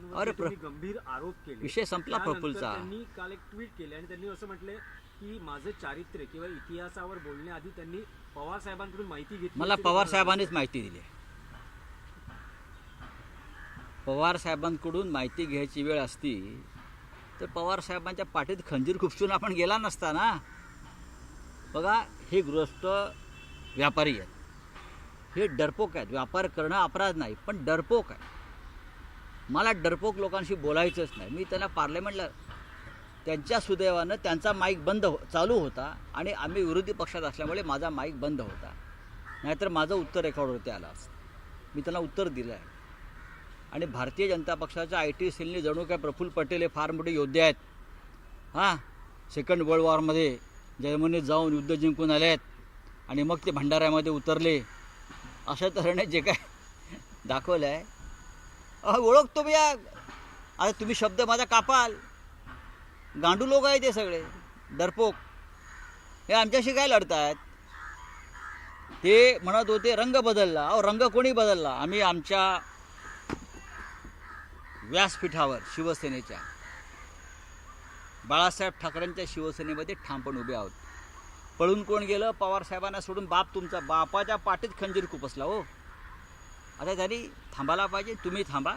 साहेबांवर तुम्ही गंभीर आरोप केले, विषय संपला प्रफुल्लचा. त्यांनी काल एक ट्विट केले आणि त्यांनी असं म्हटले की माझं चारित्र्य किंवा इतिहासावर बोलण्याआधी त्यांनी पवार साहेबांकडून माहिती घेतली. मला पवार साहेबांनीच माहिती दिली. पवार साहेबांकडून माहिती घ्यायची वेळ असती तर पवार साहेबांच्या पाठीत खंजीर खुपसून आपण गेला नसता ना. बघा, हे गृहस्थ व्यापारी आहेत, हे डरपोक आहेत. व्यापार करणं अपराध नाही, पण डरपोक आहे. मला डरपोक लोकांशी बोलायचंच नाही. मी त्यांना पार्लमेंटला, त्यांच्या सुदैवानं त्यांचा माईक बंद चालू होता आणि आम्ही विरोधी पक्षात असल्यामुळे माझा माईक बंद होता, नाहीतर माझं उत्तर रेकॉर्डवरती आलं असतं. मी त्यांना उत्तर दिलं आहे. आणि भारतीय जनता पक्षाच्या IT सेलने जणू काय प्रफुल्ल पटेल हे फार मोठे योद्धे आहेत. हां, सेकंड वर्ल्ड वॉरमध्ये जर्मनीत जाऊन युद्ध जिंकून आले आहेत आणि मग ते भंडाऱ्यामध्ये उतरले, अशा तऱ्हेने जे काय दाखवलं आहे. ओळखतो मी. आता तुम्ही शब्द माझा कापाल. गांडू लोक आहे ते सगळे, डरपोक. हे आमच्याशी काय लढतायत? ते म्हणत होते रंग बदलला. रंग कोणी बदलला? आम्ही आमच्या व्यासपीठावर शिवसेनेच्या, बाळासाहेब ठाकरेंच्या शिवसेनेमध्ये ठामपणे उभे आहोत. पळून कोण गेलं? पवार साहेबांना सोडून बाप तुमचा. बापाच्या पाठीत खंजीर खुपसला हो. आता त्यांनी थांबायला पाहिजे. तुम्ही थांबा.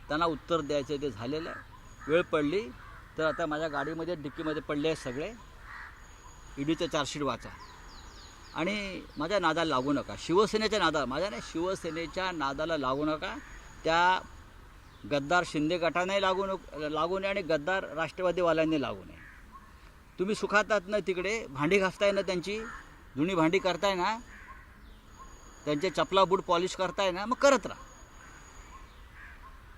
त्यांना उत्तर द्यायचं ते झालेलं आहे. वेळ पडली तर आता माझ्या गाडीमध्ये डिक्कीमध्ये पडले आहेत सगळे. ईडीचं चार्जशीट वाचा आणि माझ्या नादाला लागू नका. शिवसेनेच्या नादाला, माझ्या नाही, शिवसेनेच्या नादाला लागू नका. त्या गद्दार शिंदे गटाने लागू नये आणि गद्दार राष्ट्रवादीवाल्यांनी लागू नये. तुम्ही सुखात आहात ना, तिकडे भांडी घासताय ना, त्यांची जुनी भांडी करताय ना, त्यांचे चपला बूट पॉलिश करताय ना, मग करत राहा.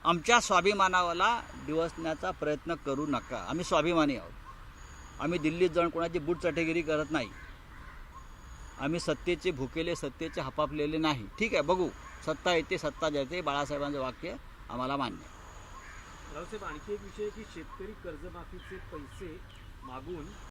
आमच्या स्वाभिमानाला दिवसण्याचा प्रयत्न करू नका. आम्ही स्वाभिमानी आहोत. आम्ही दिल्लीत जाऊन कोणाची बूट चटेगिरी करत नाही. आम्ही सत्तेचे भुकेले, सत्तेचे हपापलेले नाही. ठीक आहे, बघू. सत्ता येते, सत्ता जाते. बाळासाहेबांचं वाक्य आम्हाला मान्य आहे. रावसाहेब, आणखी एक विषय की शेतकरी कर्जमाफीचे पैसे मागून